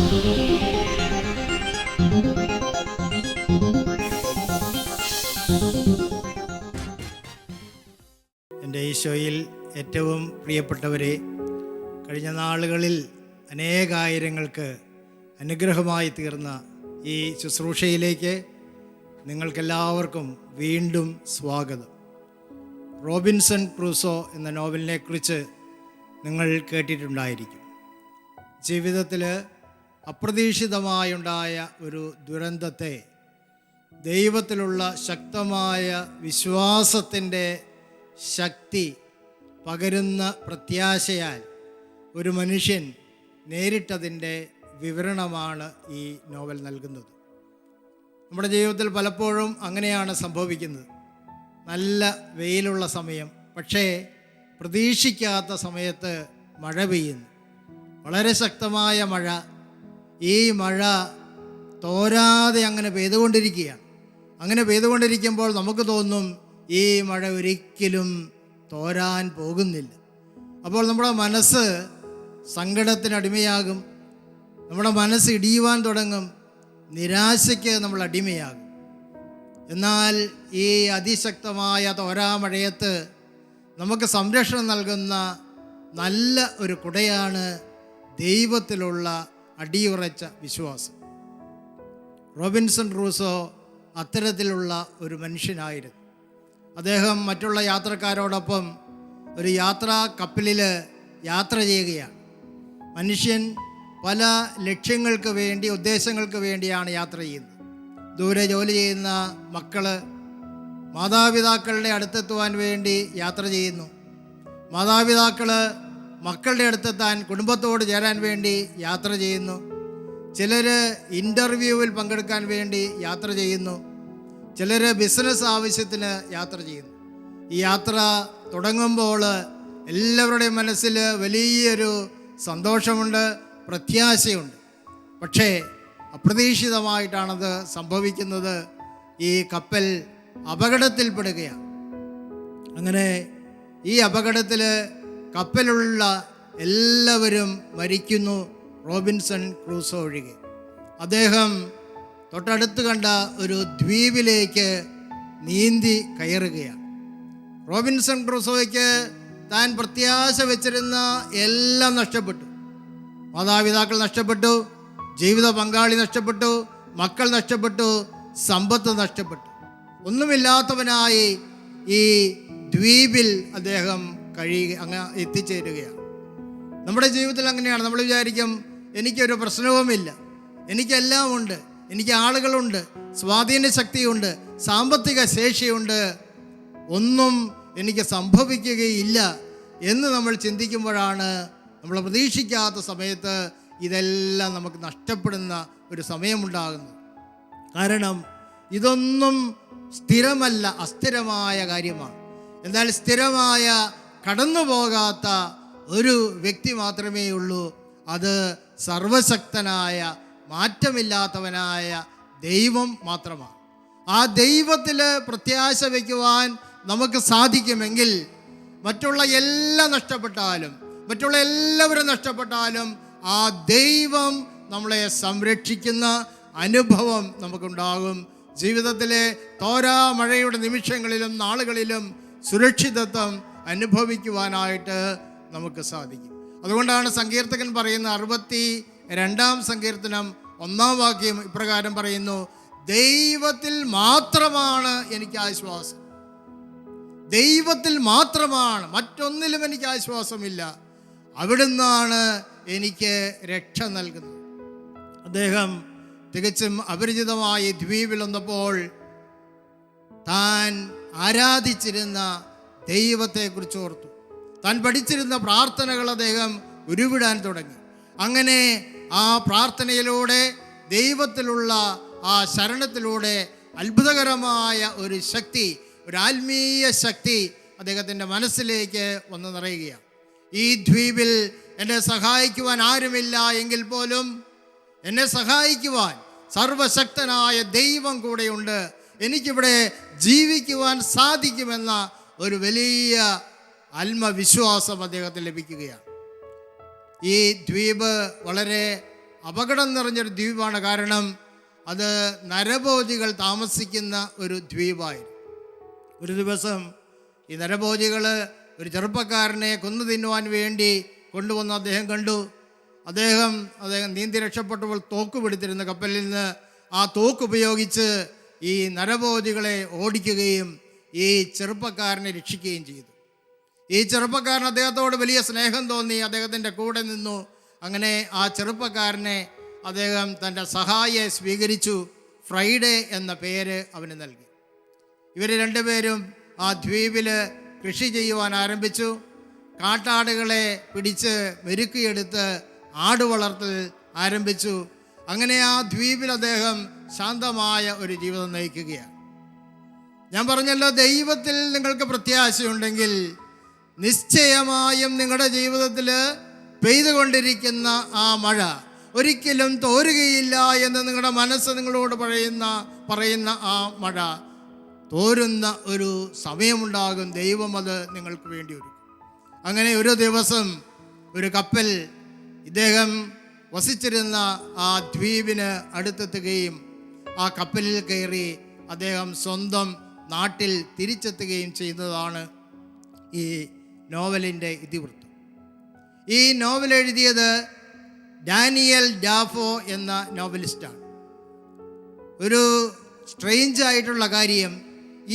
എൻ്റെ ഈശോയിൽ ഏറ്റവും പ്രിയപ്പെട്ടവരെ, കഴിഞ്ഞ നാളുകളിൽ അനേകായിരങ്ങൾക്ക് അനുഗ്രഹമായി തീർന്ന ഈ ശുശ്രൂഷയിലേക്ക് നിങ്ങൾക്കെല്ലാവർക്കും വീണ്ടും സ്വാഗതം. റോബിൻസൺ ക്രൂസോ എന്ന നോവലിനെക്കുറിച്ച് നിങ്ങൾ കേട്ടിട്ടുണ്ടായിരിക്കും. ജീവിതത്തിൽ അപ്രതീക്ഷിതമായുണ്ടായ ഒരു ദുരന്തത്തെ ദൈവത്തിലുള്ള ശക്തമായ വിശ്വാസത്തിൻ്റെ ശക്തി പകരുന്ന പ്രത്യാശയാൽ ഒരു മനുഷ്യൻ നേരിട്ടതിൻ്റെ വിവരണമാണ് ഈ നോവൽ നൽകുന്നത്. നമ്മുടെ ജീവിതത്തിൽ പലപ്പോഴും അങ്ങനെയാണ് സംഭവിക്കുന്നത്. നല്ല വെയിലുള്ള സമയം, പക്ഷേ പ്രതീക്ഷിക്കാത്ത സമയത്ത് മഴ പെയ്യുന്നു, വളരെ ശക്തമായ മഴ. ഈ മഴ തോരാതെ അങ്ങനെ പെയ്തുകൊണ്ടിരിക്കുകയാണ്. അങ്ങനെ പെയ്തുകൊണ്ടിരിക്കുമ്പോൾ നമുക്ക് തോന്നും ഈ മഴ ഒരിക്കലും തോരാൻ പോകുന്നില്ല. അപ്പോൾ നമ്മുടെ മനസ്സ് സങ്കടത്തിനടിമയാകും, നമ്മുടെ മനസ്സ് ഇടിയുവാൻ തുടങ്ങും, നിരാശയ്ക്ക് നമ്മൾ അടിമയാകും. എന്നാൽ ഈ അതിശക്തമായ തോരാമഴയത്ത് നമുക്ക് സംരക്ഷണം നൽകുന്ന നല്ല ഒരു കുടയാണ് ദൈവത്തിലുള്ള അടിയുറച്ച വിശ്വാസം. റോബിൻസൺ ക്രൂസോ അത്തരത്തിലുള്ള ഒരു മനുഷ്യനായിരുന്നു. അദ്ദേഹം മറ്റുള്ള യാത്രക്കാരോടൊപ്പം ഒരു കപ്പലിൽ യാത്ര ചെയ്യുകയാണ്. മനുഷ്യൻ പല ലക്ഷ്യങ്ങൾക്ക് വേണ്ടി, ഉദ്ദേശങ്ങൾക്ക് വേണ്ടിയാണ് യാത്ര ചെയ്യുന്നത്. ദൂരെ ജോലി ചെയ്യുന്ന മക്കൾ മാതാപിതാക്കളുടെ അടുത്തെത്തുവാൻ വേണ്ടി യാത്ര ചെയ്യുന്നു. മാതാപിതാക്കൾ മക്കളുടെ അടുത്തെത്താൻ, കുടുംബത്തോട് ചേരാൻ വേണ്ടി യാത്ര ചെയ്യുന്നു. ചിലർ ഇൻ്റർവ്യൂവിൽ പങ്കെടുക്കാൻ വേണ്ടി യാത്ര ചെയ്യുന്നു. ചിലർ ബിസിനസ് ആവശ്യത്തിന് യാത്ര ചെയ്യുന്നു. ഈ യാത്ര തുടങ്ങുമ്പോൾ എല്ലാവരുടെയും മനസ്സിൽ വലിയൊരു സന്തോഷമുണ്ട്, പ്രത്യാശയുണ്ട്. പക്ഷേ അപ്രതീക്ഷിതമായിട്ടാണത് സംഭവിക്കുന്നത്. ഈ കപ്പൽ അപകടത്തിൽപ്പെടുകയാണ്. അങ്ങനെ ഈ അപകടത്തിൽ കപ്പലിലുള്ള എല്ലാവരും മരിക്കുന്നു, റോബിൻസൺ ക്രൂസോ ഒഴികെ. അദ്ദേഹം തൊട്ടടുത്ത് കണ്ട ഒരു ദ്വീപിലേക്ക് നീന്തി കയറുകയാണ്. റോബിൻസൺ ക്രൂസോയ്ക്ക് താൻ പ്രത്യാശ വെച്ചിരുന്ന എല്ലാം നഷ്ടപ്പെട്ടു. മാതാപിതാക്കൾ നഷ്ടപ്പെട്ടു, ജീവിത പങ്കാളി നഷ്ടപ്പെട്ടു, മക്കൾ നഷ്ടപ്പെട്ടു, സമ്പത്ത് നഷ്ടപ്പെട്ടു. ഒന്നുമില്ലാത്തവനായി ഈ ദ്വീപിൽ അദ്ദേഹം അങ്ങ് എത്തിച്ചേരുകയാണ്. നമ്മുടെ ജീവിതത്തിൽ അങ്ങനെയാണ്. നമ്മൾ വിചാരിക്കും, എനിക്കൊരു പ്രശ്നവുമില്ല, എനിക്കെല്ലാം ഉണ്ട്, എനിക്ക് ആളുകളുണ്ട്, സ്വാധീന ശക്തിയുണ്ട്, സാമ്പത്തിക ശേഷിയുണ്ട്, ഒന്നും എനിക്ക് സംഭവിക്കുകയില്ല എന്ന് നമ്മൾ ചിന്തിക്കുമ്പോഴാണ് നമ്മൾ പ്രതീക്ഷിക്കാത്ത സമയത്ത് ഇതെല്ലാം നമുക്ക് നഷ്ടപ്പെടുന്ന ഒരു സമയമുണ്ടാകുന്നത്. കാരണം ഇതൊന്നും സ്ഥിരമല്ല, അസ്ഥിരമായ കാര്യമാണ്. എന്നാൽ സ്ഥിരമായ, കടന്നു പോകാത്ത ഒരു വ്യക്തി മാത്രമേ ഉള്ളൂ. അത് സർവശക്തനായ, മാറ്റമില്ലാത്തവനായ ദൈവം മാത്രമാണ്. ആ ദൈവത്തിൽ പ്രത്യാശ വയ്ക്കുവാൻ നമുക്ക് സാധിക്കുമെങ്കിൽ മറ്റുള്ള എല്ലാം നഷ്ടപ്പെട്ടാലും, മറ്റുള്ള എല്ലാവരും നഷ്ടപ്പെട്ടാലും ആ ദൈവം നമ്മളെ സംരക്ഷിക്കുന്ന അനുഭവം നമുക്കുണ്ടാകും. ജീവിതത്തിലെ തോരാ മഴയുടെ നിമിഷങ്ങളിലും നാളുകളിലും സുരക്ഷിതത്വം അനുഭവിക്കുവാനായിട്ട് നമുക്ക് സാധിക്കും. അതുകൊണ്ടാണ് സങ്കീർത്തകൻ പറയുന്ന 62-ാം സങ്കീർത്തനം 1-ാം വാക്യം ഇപ്രകാരം പറയുന്നു: ദൈവത്തിൽ മാത്രമാണ് എനിക്ക് ആശ്വാസം. ദൈവത്തിൽ മാത്രമാണ്, മറ്റൊന്നിലും എനിക്ക് ആശ്വാസമില്ല. അവിടുന്നാണ് എനിക്ക് രക്ഷ നൽകുന്നത്. അദ്ദേഹം തികച്ചും അപരിചിതമായ ദ്വീപിൽ വന്നപ്പോൾ താൻ ആരാധിച്ചിരുന്ന ദൈവത്തെക്കുറിച്ച് ഓർത്തു. താൻ പഠിച്ചിരുന്ന പ്രാർത്ഥനകൾ അദ്ദേഹം ഉരുവിടാൻ തുടങ്ങി. അങ്ങനെ ആ പ്രാർത്ഥനയിലൂടെ, ദൈവത്തിലുള്ള ആ ശരണത്തിലൂടെ അത്ഭുതകരമായ ഒരു ശക്തി, ഒരു ആത്മീയ ശക്തി അദ്ദേഹത്തിൻ്റെ മനസ്സിലേക്ക് വന്ന് നിറയുകയാണ്. ഈ ദ്വീപിൽ എന്നെ സഹായിക്കുവാൻ ആരുമില്ല എങ്കിൽ പോലും എന്നെ സഹായിക്കുവാൻ സർവശക്തനായ ദൈവം കൂടെയുണ്ട്, എനിക്കിവിടെ ജീവിക്കുവാൻ സാധിക്കുമെന്ന ഒരു വലിയ ആത്മവിശ്വാസം അദ്ദേഹത്തിന് ലഭിക്കുകയാണ്. ഈ ദ്വീപ് വളരെ അപകടം നിറഞ്ഞൊരു ദ്വീപാണ്. കാരണം അത് നരഭോജികൾ താമസിക്കുന്ന ഒരു ദ്വീപായിരുന്നു. ഒരു ദിവസം ഈ നരഭോജികൾ ഒരു ചെറുപ്പക്കാരനെ കൊന്നു തിന്നുവാൻ വേണ്ടി കൊണ്ടുവന്ന് അദ്ദേഹം കണ്ടു. അദ്ദേഹം നീന്തി രക്ഷപ്പെട്ടപ്പോൾ തോക്ക് പിടിച്ചിരുന്ന കപ്പലിൽ നിന്ന് ആ തോക്ക് ഉപയോഗിച്ച് ഈ നരഭോജികളെ ഓടിക്കുകയും ഈ ചെറുപ്പക്കാരനെ രക്ഷിക്കുകയും ചെയ്തു. ഈ ചെറുപ്പക്കാരൻ അദ്ദേഹത്തോട് വലിയ സ്നേഹം തോന്നി, അദ്ദേഹത്തിൻ്റെ കൂടെ നിന്നു. അങ്ങനെ ആ ചെറുപ്പക്കാരനെ അദ്ദേഹം തൻ്റെ സഹായിയെ സ്വീകരിച്ചു. ഫ്രൈഡേ എന്ന പേര് അവന് നൽകി. ഇവർ രണ്ടുപേരും ആ ദ്വീപിൽ കൃഷി ചെയ്യുവാൻ ആരംഭിച്ചു. കാട്ടാടുകളെ പിടിച്ച് മെരുക്കിയെടുത്ത് ആട് വളർത്തൽ ആരംഭിച്ചു. അങ്ങനെ ആ ദ്വീപിൽ അദ്ദേഹം ശാന്തമായ ഒരു ജീവിതം നയിക്കുകയാണ്. ഞാൻ പറഞ്ഞല്ലോ, ദൈവത്തിൽ നിങ്ങൾക്ക് പ്രത്യാശയുണ്ടെങ്കിൽ നിശ്ചയമായും നിങ്ങളുടെ ജീവിതത്തിൽ പെയ്തുകൊണ്ടിരിക്കുന്ന ആ മഴ ഒരിക്കലും തോരുകയില്ല എന്ന് നിങ്ങളുടെ മനസ്സ് നിങ്ങളോട് പറയുന്ന ആ മഴ തോരുന്ന ഒരു സമയമുണ്ടാകും. ദൈവം അത് നിങ്ങൾക്ക് വേണ്ടി ഒരുക്കും. അങ്ങനെ ഒരു ദിവസം ഒരു കപ്പൽ ഇദ്ദേഹം വസിച്ചിരുന്ന ആ ദ്വീപിന് അടുത്തെത്തുകയും ആ കപ്പലിൽ കയറി അദ്ദേഹം സ്വന്തം നാട്ടിൽ തിരിച്ചെത്തുകയും ചെയ്യുന്നതാണ് ഈ നോവലിൻ്റെ ഇതിവൃത്തം. ഈ നോവൽ എഴുതിയത് ഡാനിയൽ ഡാഫോ എന്ന നോവലിസ്റ്റാണ്. ഒരു സ്ട്രേഞ്ച് ആയിട്ടുള്ള കാര്യം,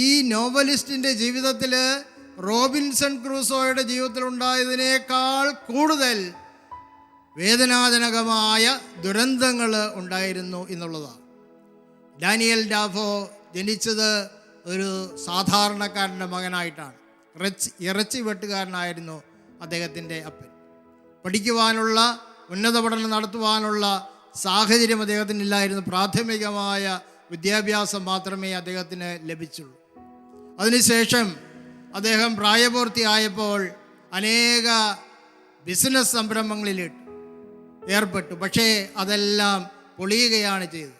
ഈ നോവലിസ്റ്റിൻ്റെ ജീവിതത്തിൽ റോബിൻസൺ ക്രൂസോയുടെ ജീവിതത്തിലുണ്ടായതിനേക്കാൾ കൂടുതൽ വേദനാജനകമായ ദുരന്തങ്ങൾ ഉണ്ടായിരുന്നു എന്നുള്ളതാണ്. ഡാനിയൽ ഡാഫോ ജനിച്ചത് ഒരു സാധാരണക്കാരൻ്റെ മകനായിട്ടാണ്. ഇറച്ചി വെട്ടുകാരനായിരുന്നു അദ്ദേഹത്തിൻ്റെ അപ്പൻ. പഠിക്കുവാനുള്ള, ഉന്നത പഠനം നടത്തുവാനുള്ള സാഹചര്യം അദ്ദേഹത്തിനില്ലായിരുന്നു. പ്രാഥമികമായ വിദ്യാഭ്യാസം മാത്രമേ അദ്ദേഹത്തിന് ലഭിച്ചുള്ളൂ. അതിനുശേഷം അദ്ദേഹം പ്രായപൂർത്തിയായപ്പോൾ അനേക ബിസിനസ് സംരംഭങ്ങളിൽ ഏർപ്പെട്ടു. പക്ഷേ അതെല്ലാം പൊളിയുകയാണ് ചെയ്തത്.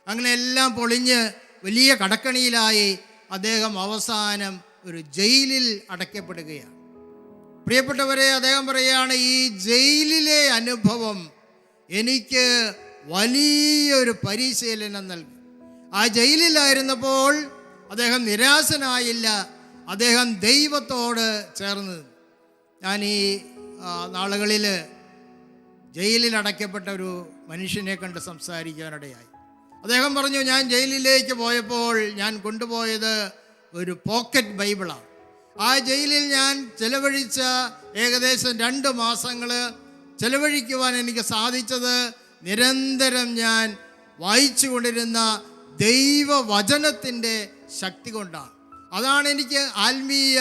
അങ്ങനെ എല്ലാം പൊളിഞ്ഞ് വലിയ കടക്കണിയിലായി അദ്ദേഹം അവസാനം ഒരു ജയിലിൽ അടയ്ക്കപ്പെടുകയാണ്. പ്രിയപ്പെട്ടവരെ, അദ്ദേഹം പറയുകയാണ്, ഈ ജയിലിലെ അനുഭവം എനിക്ക് വലിയൊരു പരിശീലനം നൽകി. ആ ജയിലിലായിരുന്നപ്പോൾ അദ്ദേഹം നിരാശനായില്ല, അദ്ദേഹം ദൈവത്തോട് ചേർന്ന്. ഞാൻ ഈ നാളുകളിൽ ജയിലിൽ അടയ്ക്കപ്പെട്ട ഒരു മനുഷ്യനെ കണ്ട് സംസാരിക്കാനിടയായി. അദ്ദേഹം പറഞ്ഞു, ഞാൻ ജയിലിലേക്ക് പോയപ്പോൾ ഞാൻ കൊണ്ടുപോയത് ഒരു പോക്കറ്റ് ബൈബിളാണ്. ആ ജയിലിൽ ഞാൻ ചെലവഴിച്ച ഏകദേശം 2 മാസങ്ങൾ ചെലവഴിക്കുവാൻ എനിക്ക് സാധിച്ചത് നിരന്തരം ഞാൻ വായിച്ചു കൊണ്ടിരുന്ന ദൈവവചനത്തിൻ്റെ ശക്തി കൊണ്ടാണ്. അതാണ് എനിക്ക് ആത്മീയ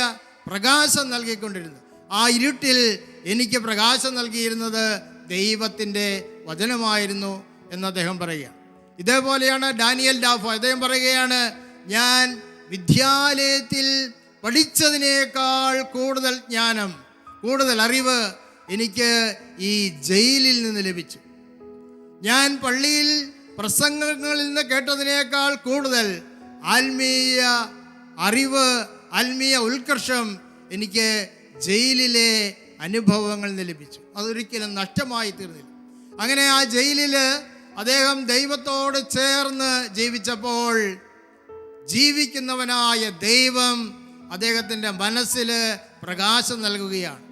പ്രകാശം നൽകിക്കൊണ്ടിരുന്നത്. ആ ഇരുട്ടിൽ എനിക്ക് പ്രകാശം നൽകിയിരുന്നത് ദൈവത്തിൻ്റെ വചനമായിരുന്നു എന്ന് അദ്ദേഹം പറയുക. ഇതേപോലെയാണ് ഡാനിയൽ ഡാഫോ. അദ്ദേഹം പറയുകയാണ്, ഞാൻ വിദ്യാലയത്തിൽ പഠിച്ചതിനേക്കാൾ കൂടുതൽ ജ്ഞാനം, കൂടുതൽ അറിവ് എനിക്ക് ഈ ജയിലിൽ നിന്ന് ലഭിച്ചു. ഞാൻ പള്ളിയിൽ പ്രസംഗങ്ങളിൽ നിന്ന് കേട്ടതിനേക്കാൾ കൂടുതൽ ആത്മീയ അറിവ്, ആത്മീയ ഉത്കർഷം എനിക്ക് ജയിലിലെ അനുഭവങ്ങളിൽ നിന്ന് ലഭിച്ചു. അതൊരിക്കലും നഷ്ടമായി തീർന്നില്ല. അങ്ങനെ ആ ജയിലിൽ അദ്ദേഹം ദൈവത്തോട് ചേർന്ന് ജീവിച്ചപ്പോൾ ജീവിക്കുന്നവനായ ദൈവം അദ്ദേഹത്തിൻ്റെ മനസ്സിൽ പ്രകാശം നൽകുകയാണ്.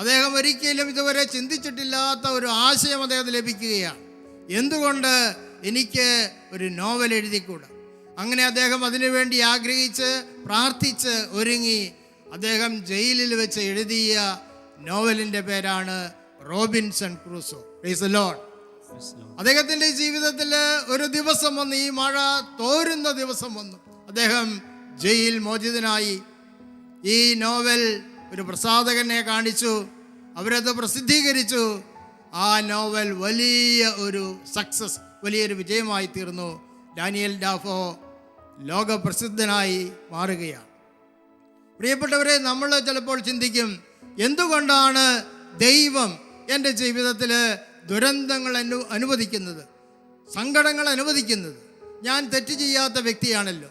അദ്ദേഹം ഒരിക്കലും ഇതുവരെ ചിന്തിച്ചിട്ടില്ലാത്ത ഒരു ആശയം അദ്ദേഹത്തിന് ലഭിക്കുകയാണ്. എന്തുകൊണ്ട് എനിക്ക് ഒരു നോവൽ എഴുതിക്കൂടാ? അങ്ങനെ അദ്ദേഹം അതിനുവേണ്ടി ആഗ്രഹിച്ച് പ്രാർത്ഥിച്ച് ഒരുങ്ങി അദ്ദേഹം ജയിലിൽ വെച്ച് എഴുതിയ നോവലിൻ്റെ പേരാണ് Robinson Crusoe. Praise the Lord. അദ്ദേഹത്തിൻ്റെ ജീവിതത്തിൽ ഒരു ദിവസം വന്നു, ഈ മഴ തോരുന്ന ദിവസം വന്നു. അദ്ദേഹം ജയിൽ മോചിതനായി. ഈ നോവൽ ഒരു പ്രസാധകനെ കാണിച്ചു, അവരത് പ്രസിദ്ധീകരിച്ചു. ആ നോവൽ വലിയ ഒരു സക്സസ്, വലിയൊരു വിജയമായി തീർന്നു. ഡാനിയൽ ഡാഫോ ലോകപ്രസിദ്ധനായി മാറുകയാണ്. പ്രിയപ്പെട്ടവരെ, നമ്മൾ ചിലപ്പോൾ ചിന്തിക്കും, എന്തുകൊണ്ടാണ് ദൈവം എൻ്റെ ജീവിതത്തിൽ ദുരന്തങ്ങൾ അനുവദിക്കുന്നത്, സങ്കടങ്ങൾ അനുവദിക്കുന്നത്? ഞാൻ തെറ്റ് ചെയ്യാത്ത വ്യക്തിയാണല്ലോ.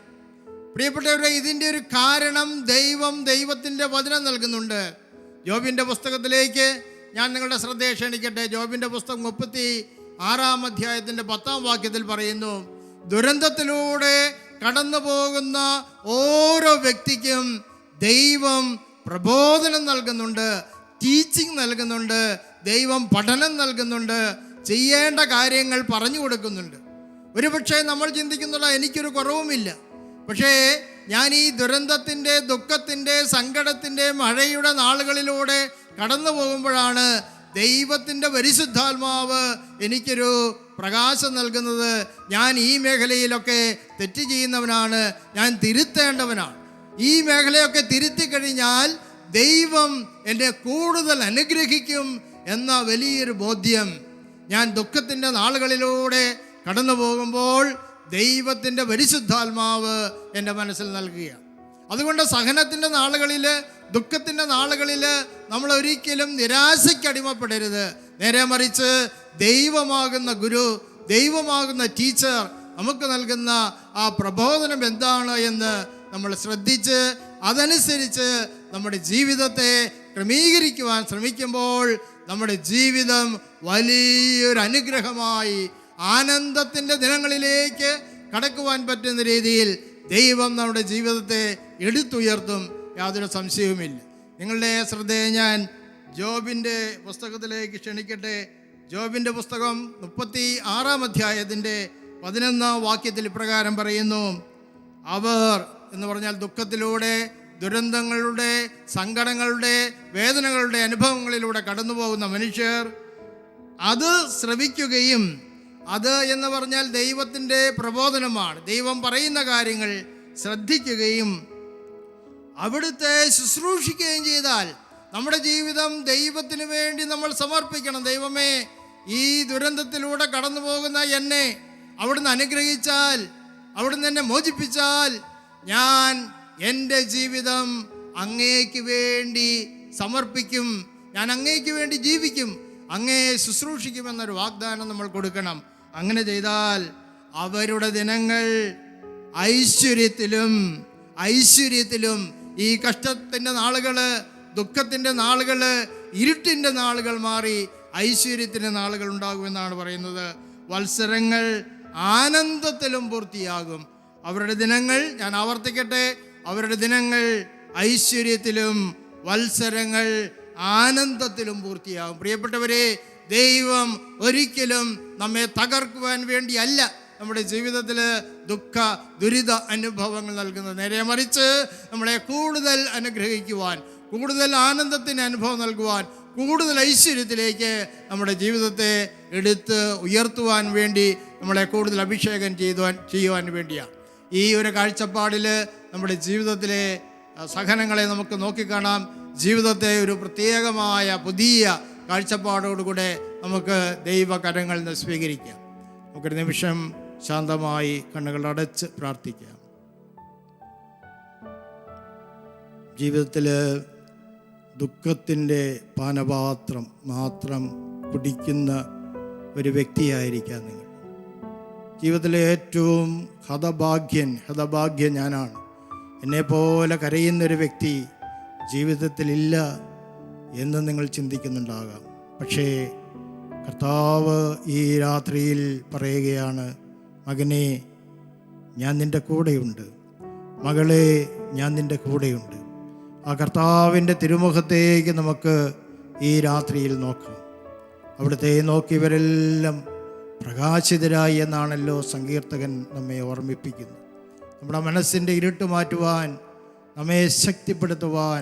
പ്രിയപ്പെട്ടവരെ, ഇതിൻ്റെ ഒരു കാരണം ദൈവത്തിൻ്റെ വചനം നൽകുന്നുണ്ട്. യോബിൻ്റെ പുസ്തകത്തിലേക്ക് ഞാൻ നിങ്ങളുടെ ശ്രദ്ധയെ ക്ഷണിക്കട്ടെ. ജോബിൻ്റെ പുസ്തകം 36 അധ്യായത്തിൻ്റെ 10 വാക്യത്തിൽ പറയുന്നു, ദുരന്തത്തിലൂടെ കടന്നു പോകുന്ന ഓരോ വ്യക്തിക്കും ദൈവം പ്രബോധനം നൽകുന്നുണ്ട്, ടീച്ചിങ് നൽകുന്നുണ്ട്, ദൈവം പഠനം നൽകുന്നുണ്ട്, ചെയ്യേണ്ട കാര്യങ്ങൾ പറഞ്ഞു കൊടുക്കുന്നുണ്ട്. ഒരുപക്ഷെ നമ്മൾ ചിന്തിക്കുന്നുള്ള എനിക്കൊരു കുറവുമില്ല, പക്ഷേ ഞാൻ ഈ ദുരന്തത്തിൻ്റെ, ദുഃഖത്തിൻ്റെ, സങ്കടത്തിൻ്റെ, മഴയുടെ നാളുകളിലൂടെ കടന്നു പോകുമ്പോഴാണ് ദൈവത്തിൻ്റെ പരിശുദ്ധാത്മാവ് എനിക്കൊരു പ്രകാശം നൽകുന്നത്. ഞാൻ ഈ മേഖലയിലൊക്കെ തെറ്റ് ചെയ്യുന്നവനാണ്, ഞാൻ തിരുത്തേണ്ടവനാണ്. ഈ മേഖലയൊക്കെ തിരുത്തി കഴിഞ്ഞാൽ ദൈവം എന്നെ കൂടുതൽ അനുഗ്രഹിക്കും എന്ന വലിയൊരു ബോധ്യം ഞാൻ ദുഃഖത്തിൻ്റെ നാളുകളിലൂടെ കടന്നു പോകുമ്പോൾ ദൈവത്തിൻ്റെ പരിശുദ്ധാത്മാവ് എൻ്റെ മനസ്സിൽ നൽകുകയാണ്. അതുകൊണ്ട് സഹനത്തിൻ്റെ നാളുകളിൽ, ദുഃഖത്തിൻ്റെ നാളുകളിൽ നമ്മൾ ഒരിക്കലും നിരാശയ്ക്ക് അടിമപ്പെടരുത്. നേരെ മറിച്ച് ദൈവമാകുന്ന ഗുരു, ദൈവമാകുന്ന ടീച്ചർ നമുക്ക് നൽകുന്ന ആ പ്രബോധനം എന്താണ് എന്ന് നമ്മൾ ശ്രദ്ധിച്ച് അതനുസരിച്ച് നമ്മുടെ ജീവിതത്തെ ക്രമീകരിക്കുവാൻ ശ്രമിക്കുമ്പോൾ നമ്മുടെ ജീവിതം വലിയൊരു അനുഗ്രഹമായി ആനന്ദത്തിൻ്റെ ദിനങ്ങളിലേക്ക് കടക്കുവാൻ പറ്റുന്ന രീതിയിൽ ദൈവം നമ്മുടെ ജീവിതത്തെ എടുത്തുയർത്തും, യാതൊരു സംശയവുമില്ല. നിങ്ങളുടെ ശ്രദ്ധയെ ഞാൻ ജോബിൻ്റെ പുസ്തകത്തിലേക്ക് ക്ഷണിക്കട്ടെ. ജോബിൻ്റെ പുസ്തകം 36 അധ്യായത്തിൻ്റെ 11 വാക്യത്തിൽ ഇപ്രകാരം പറയുന്നു, അവർ എന്ന് പറഞ്ഞാൽ ദുഃഖത്തിലൂടെ, ദുരന്തങ്ങളുടെ, സങ്കടങ്ങളുടെ, വേദനകളുടെ അനുഭവങ്ങളിലൂടെ കടന്നു പോകുന്ന മനുഷ്യർ അത് ശ്രവിക്കുകയും, അത് എന്ന് പറഞ്ഞാൽ ദൈവത്തിൻ്റെ പ്രബോധനമാണ്, ദൈവം പറയുന്ന കാര്യങ്ങൾ ശ്രദ്ധിക്കുകയും അവിടുത്തെ ശുശ്രൂഷിക്കുകയും ചെയ്താൽ നമ്മുടെ ജീവിതം ദൈവത്തിന് വേണ്ടി നമ്മൾ സമർപ്പിക്കണം. ദൈവമേ, ഈ ദുരന്തത്തിലൂടെ കടന്നു പോകുന്ന എന്നെ അവിടുന്ന് അനുഗ്രഹിച്ചാൽ, അവിടുന്ന് എന്നെ മോചിപ്പിച്ചാൽ ഞാൻ എൻ്റെ ജീവിതം അങ്ങേക്ക് വേണ്ടി സമർപ്പിക്കും, ഞാൻ അങ്ങേക്ക് വേണ്ടി ജീവിക്കും, അങ്ങയെ ശുശ്രൂഷിക്കുമെന്നൊരു വാഗ്ദാനം നമ്മൾ കൊടുക്കണം. അങ്ങനെ ചെയ്താൽ അവരുടെ ദിനങ്ങൾ ഐശ്വര്യത്തിലും ഈ കഷ്ടത്തിൻ്റെ നാളുകൾ, ദുഃഖത്തിൻ്റെ നാളുകൾ, ഇരുട്ടിൻ്റെ നാളുകൾ മാറി ഐശ്വര്യത്തിൻ്റെ നാളുകൾ ഉണ്ടാകുമെന്നാണ് പറയുന്നത്. വത്സരങ്ങൾ ആനന്ദത്തിലും പൂർത്തിയാകും. അവരുടെ ദിനങ്ങൾ, ഞാൻ ആവർത്തിക്കട്ടെ, അവരുടെ ദിനങ്ങൾ ഐശ്വര്യത്തിലും വത്സരങ്ങൾ ആനന്ദത്തിലും പൂർത്തിയാകും. പ്രിയപ്പെട്ടവരെ, ദൈവം ഒരിക്കലും നമ്മെ തകർക്കുവാൻ വേണ്ടിയല്ല നമ്മുടെ ജീവിതത്തിൽ ദുഃഖ ദുരിത അനുഭവങ്ങൾ നൽകുന്നത്. നേരെ മറിച്ച് നമ്മളെ കൂടുതൽ അനുഗ്രഹിക്കുവാൻ, കൂടുതൽ ആനന്ദത്തിന് അനുഭവം നൽകുവാൻ, കൂടുതൽ ഐശ്വര്യത്തിലേക്ക് നമ്മുടെ ജീവിതത്തെ എടുത്ത് ഉയർത്തുവാൻ വേണ്ടി നമ്മളെ കൂടുതൽ അഭിഷേകം ചെയ്യുവാൻ വേണ്ടിയാണ്. ഈ ഒരു കാഴ്ചപ്പാടിൽ നമ്മുടെ ജീവിതത്തിലെ സഹനങ്ങളെ നമുക്ക് നോക്കിക്കാണാം. ജീവിതത്തെ ഒരു പ്രത്യേകമായ പുതിയ കാഴ്ചപ്പാടോടുകൂടെ നമുക്ക് ദൈവകരങ്ങളിൽ നിന്ന് സ്വീകരിക്കാം. നമുക്കൊരു നിമിഷം ശാന്തമായി കണ്ണുകൾ അടച്ച് പ്രാർത്ഥിക്കാം. ജീവിതത്തിൽ ദുഃഖത്തിൻ്റെ പാനപാത്രം മാത്രം കുടിക്കുന്ന ഒരു വ്യക്തിയായിരിക്കാം നിങ്ങൾ. ജീവിതത്തിലെ ഏറ്റവും ഹതഭാഗ്യൻ ഞാനാണ്, എന്നെപ്പോലെ കരയുന്നൊരു വ്യക്തി ജീവിതത്തിലില്ല എന്ന് നിങ്ങൾ ചിന്തിക്കുന്നുണ്ടാകാം. പക്ഷേ കർത്താവ് ഈ രാത്രിയിൽ പറയുകയാണ്, മകനെ, ഞാൻ നിൻ്റെ കൂടെയുണ്ട്, മകളെ, ഞാൻ നിൻ്റെ കൂടെയുണ്ട്. ആ കർത്താവിൻ്റെ തിരുമുഖത്തേക്ക് നമുക്ക് ഈ രാത്രിയിൽ നോക്കാം. അവിടുത്തെ നോക്കിയവരെല്ലാം പ്രകാശിതരായി എന്നാണല്ലോ സങ്കീർത്തകൻ നമ്മെ ഓർമ്മിപ്പിക്കുന്നത്. നമ്മുടെ മനസ്സിൻ്റെ ഇരുട്ട് മാറ്റുവാൻ, നമ്മെ ശക്തിപ്പെടുത്തുവാൻ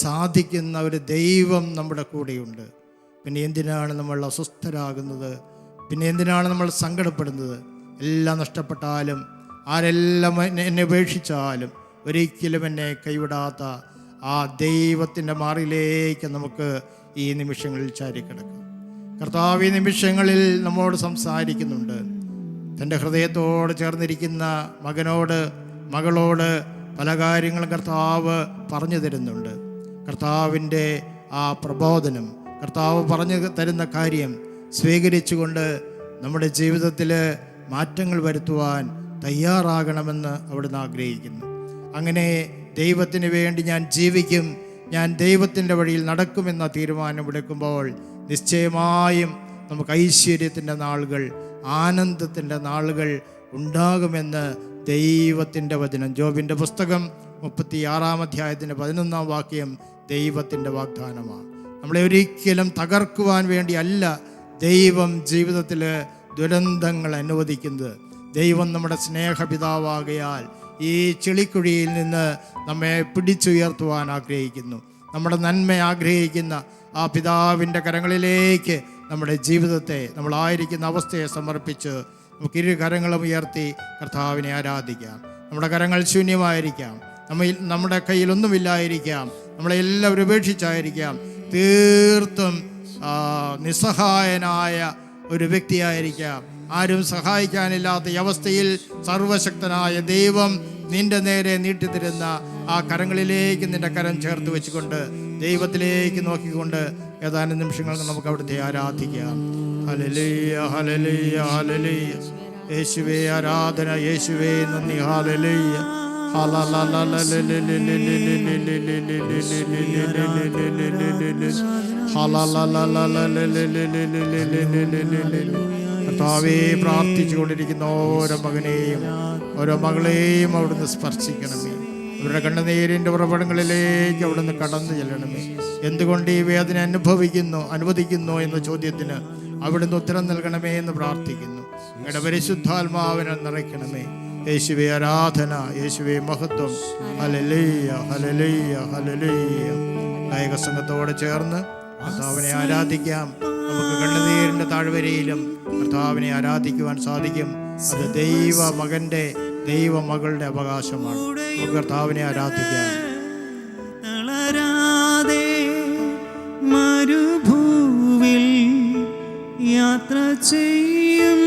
സാധിക്കുന്ന ഒരു ദൈവം നമ്മുടെ കൂടെയുണ്ട്. പിന്നെ എന്തിനാണ് നമ്മൾ അസ്വസ്ഥരാകുന്നത്? പിന്നെ എന്തിനാണ് നമ്മൾ സങ്കടപ്പെടുന്നത്? എല്ലാം നഷ്ടപ്പെട്ടാലും, ആരെല്ലാം എന്നെ ഉപേക്ഷിച്ചാലും ഒരിക്കലും എന്നെ കൈവിടാത്ത ആ ദൈവത്തിൻ്റെ മാറിലേക്ക് നമുക്ക് ഈ നിമിഷങ്ങളിൽ ചാരിക്കിടക്കാം. കർത്താവ് ഈ നിമിഷങ്ങളിൽ നമ്മോട് സംസാരിക്കുന്നുണ്ട്. തൻ്റെ ഹൃദയത്തോട് ചേർന്നിരിക്കുന്ന മകനോട്, മകളോട് പല കാര്യങ്ങളും കർത്താവ് പറഞ്ഞു തരുന്നുണ്ട്. കർത്താവിൻ്റെ ആ പ്രബോധനം, കർത്താവ് പറഞ്ഞു തരുന്ന കാര്യം സ്വീകരിച്ചുകൊണ്ട് നമ്മുടെ ജീവിതത്തിൽ മാറ്റങ്ങൾ വരുത്തുവാൻ തയ്യാറാകണമെന്ന് അവിടുന്ന് ആഗ്രഹിക്കുന്നു. അങ്ങനെ ദൈവത്തിന് വേണ്ടി ഞാൻ ജീവിക്കും, ഞാൻ ദൈവത്തിൻ്റെ വഴിയിൽ നടക്കുമെന്ന തീരുമാനമെടുക്കുമ്പോൾ നിശ്ചയമായും നമുക്ക് ഐശ്വര്യത്തിൻ്റെ നാളുകൾ, ആനന്ദത്തിൻ്റെ നാളുകൾ ഉണ്ടാകുമെന്ന് ദൈവത്തിൻ്റെ വചനം. ജോബിൻ്റെ പുസ്തകം 36 അധ്യായത്തിൻ്റെ 11 വാക്യം ദൈവത്തിൻ്റെ വാഗ്ദാനമാണ്. നമ്മളെ ഒരിക്കലും തകർക്കുവാൻ വേണ്ടിയല്ല ദൈവം ജീവിതത്തിൽ ദുരന്തങ്ങൾ അനുവദിക്കുന്നത്. ദൈവം നമ്മുടെ സ്നേഹപിതാവാകയാൽ ഈ ചെളിക്കുഴിയിൽ നിന്ന് നമ്മെ പിടിച്ചുയർത്തുവാൻ ആഗ്രഹിക്കുന്നു. നമ്മുടെ നന്മ ആഗ്രഹിക്കുന്ന ആ പിതാവിൻ്റെ കരങ്ങളിലേക്ക് നമ്മുടെ ജീവിതത്തെ, നമ്മളായിരിക്കുന്ന അവസ്ഥയെ സമർപ്പിച്ച് നമുക്ക് ഇരു കരങ്ങളും ഉയർത്തി കർത്താവിനെ ആരാധിക്കാം. നമ്മുടെ കരങ്ങൾ ശൂന്യമായിരിക്കാം, നമ്മുടെ കയ്യിലൊന്നുമില്ലായിരിക്കാം, നമ്മളെല്ലാവരും ഉപേക്ഷിച്ചായിരിക്കാം, തീർത്തും നിസ്സഹായനായ ഒരു വ്യക്തിയായിരിക്കാം. ആരും സഹായിക്കാനില്ലാത്ത ഈ അവസ്ഥയിൽ സർവശക്തനായ ദൈവം നിന്റെ നേരെ നീട്ടിത്തരുന്ന ആ കരങ്ങളിലേക്ക് നിന്റെ കരം ചേർത്ത് വെച്ചുകൊണ്ട് ദൈവത്തിലേക്ക് നോക്കിക്കൊണ്ട് ഏതാനും നിമിഷങ്ങൾ നമുക്ക് അവിടുത്തെ ആരാധിക്കാം. ഹല്ലേലൂയ, ഹല്ലേലൂയ, ഹല്ലേലൂയ. യേശുവേ ആരാധന, യേശുവേ നന്ദി. ഹല്ലേലൂയ. കർത്താവേ, പ്രാർത്ഥിച്ചുകൊണ്ടിരിക്കുന്ന ഓരോ മകനെയും ഓരോ മകളെയും അവിടുന്ന് സ്പർശിക്കണമേ. അവരുടെ കണ്ണുനീരിൻ്റെ ഉറവിടങ്ങളിലേക്ക് അവിടുന്ന് കടന്നു ചെല്ലണമേ. എന്തുകൊണ്ട് ഈ വേദന അനുവദിക്കുന്നു എന്ന ചോദ്യത്തിന് അവിടുന്ന് ഉത്തരം നൽകണമേ എന്ന് പ്രാർത്ഥിക്കുന്നു. ഞങ്ങളുടെ പരിശുദ്ധാത്മാവിനെ നിറയ്ക്കണമേ. യേശുവേ ആരാധന, യേശുവേ മഹത്വം. ഹല്ലേലൂയ, ഹല്ലേലൂയ, ഹല്ലേലൂയ. ഗായക സംഘത്തോടെ ചേർന്ന് കർത്താവിനെ ആരാധിക്കാം. നമുക്ക് കണ്ണുനീരിൻ്റെ താഴ്വരയിലും കർത്താവിനെ ആരാധിക്കുവാൻ സാധിക്കും. അത് ദൈവ മകൻ്റെ, ദൈവ മകളുടെ അവകാശമാണ്. നമുക്ക് കർത്താവിനെ ആരാധിക്കാം. തളരാതെ മരുഭൂവിൽ യാത്ര ചെയ്യും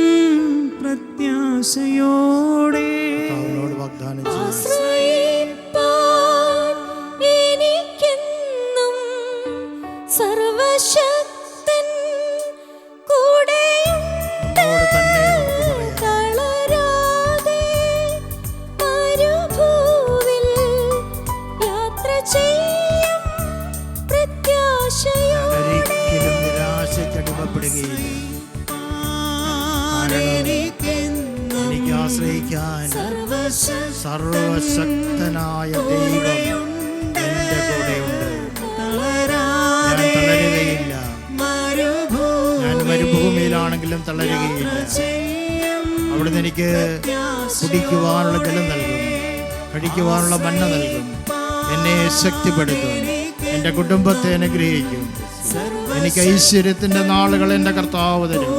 പ്രത്യാശയോടെ കർത്താവിനോട് വാഗ്ദാനം ചെയ്യും. എനിക്കെന്നും സർവശക്തൻ കൂടെയുണ്ട്. തളരാതെ മരുഭൂവിൽ യാത്ര ചെയ്യും പ്രത്യാശയോടെ. ഒരിക്കലും നിരാശയ്ക്കടിമപ്പെടുകയില്ല. എനിക്ക് ആശ്രയിക്കാൻ സർവശക്തനായ ദൈവം എൻ്റെ കൂടെയുണ്ട്. ഞാൻ തളരുകയില്ല. ഞാൻ മരുഭൂമിയിലാണെങ്കിലും തളരുകയില്ല. അവിടുന്ന് എനിക്ക് കുടിക്കുവാനുള്ള ജലം നൽകും, കഴിക്കുവാനുള്ള മന്ന നൽകും, എന്നെ ശക്തിപ്പെടുത്തും, എൻ്റെ കുടുംബത്തെ അനുഗ്രഹിക്കും. എനിക്ക് ഐശ്വര്യത്തിൻ്റെ നാളുകൾ എൻ്റെ കർത്താവ് തരും.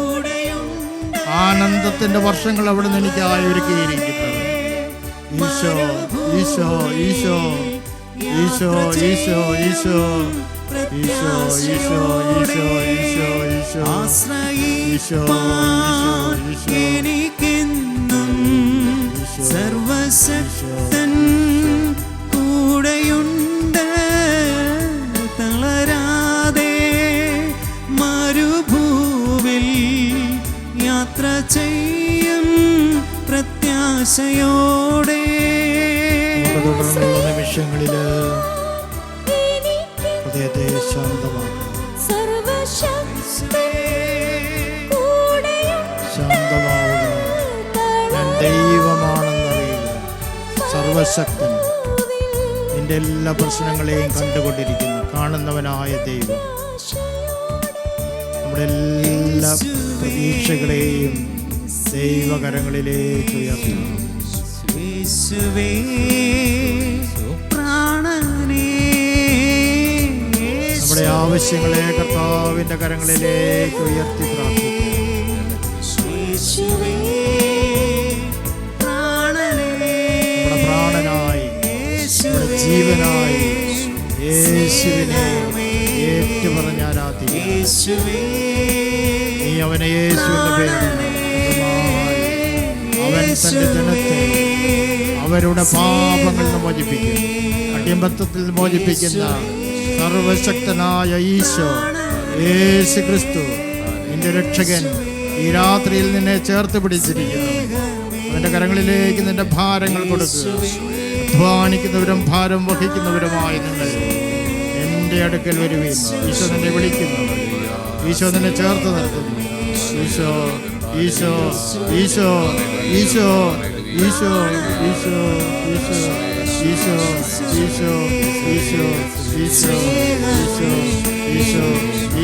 ആനന്ദത്തിൻ്റെ വർഷങ്ങൾ അവിടുന്ന് എനിക്കായി ഒരുക്കിയിരിക്കുന്നത്. ഈശോ, ഈശോ, ഈശോ, ഈശോ, ഈശോ, ഈശോ, ഈശോ, ഈശോ, ഈശോ, ഈശോ, ഈശോ, ഈശോ, എനിക്കെന്നും സർവശക്തൻ കൂടെയുണ്ട്. തളരാതെ മരുഭൂവിൽ യാത്ര ചെയ്യും പ്രത്യാശയോടെ. തുടർന്നുള്ള നിമിഷങ്ങളിൽ ഹൃദയത്തെ ശാന്തമാക്കുക. ശാന്തമാവുക. ഞാൻ ദൈവമാണെന്നറിയുക. സർവശക്തൻ നിന്റെ എല്ലാ പ്രശ്നങ്ങളെയും കണ്ടുകൊണ്ടിരിക്കുന്നു. കാണുന്നവനായ ദൈവം നമ്മുടെ എല്ലാ പ്രതീക്ഷകളെയും ദൈവകരങ്ങളിലേക്ക് ഉയർത്തുന്നു. യേശുവേ പ്രാണനേ, നമ്മുടെ ആവശ്യങ്ങളെ കർത്താവിൻ്റെ കരങ്ങളിലേക്ക് ഉയർത്തി പ്രാർത്ഥിക്കുന്നു. യേശുവേ പ്രാണനേ, നമ്മുടെ പ്രാണനായി, നമ്മുടെ ജീവനായി യേശുവിനെ ഏറ്റുപറഞ്ഞ് ആരാധിക്കുക. നീ അവനെ യേശു എന്ന പേരിടുന്നു. അവൻ തൻ്റെ ജനത്തെ അവരുടെ പാപങ്ങളിൽ നിന്ന് മോചിപ്പിക്കും. അടിമത്തത്തിൽ മോചിപ്പിക്കുന്ന സർവശക്തനായ ഈശോ യേശു ക്രിസ്തു നിന്റെ രക്ഷകൻ ഈ രാത്രിയിൽ നിന്നെ ചേർത്ത് പിടിച്ചിരിക്കുന്നു. അവൻ്റെ കരങ്ങളിലേക്ക് നിന്റെ ഭാരങ്ങൾ കൊടുക്കുക. അധ്വാനിക്കുന്നവരും ഭാരം വഹിക്കുന്നവരുമായി നിങ്ങൾ എൻ്റെ അടുക്കൽ വരുവീൻ. ഈശോ നിന്നെ വിളിക്കുന്നു. ഈശോ നിന്നെ ചേർത്ത് നിർത്തുന്നു. ഈശോ ഈശോ ഈശോ ഈശോ ഈശോ ഈശോ ഈശോ ഈശോ ഈശോ ഈശോ ഈശോ ഈശോ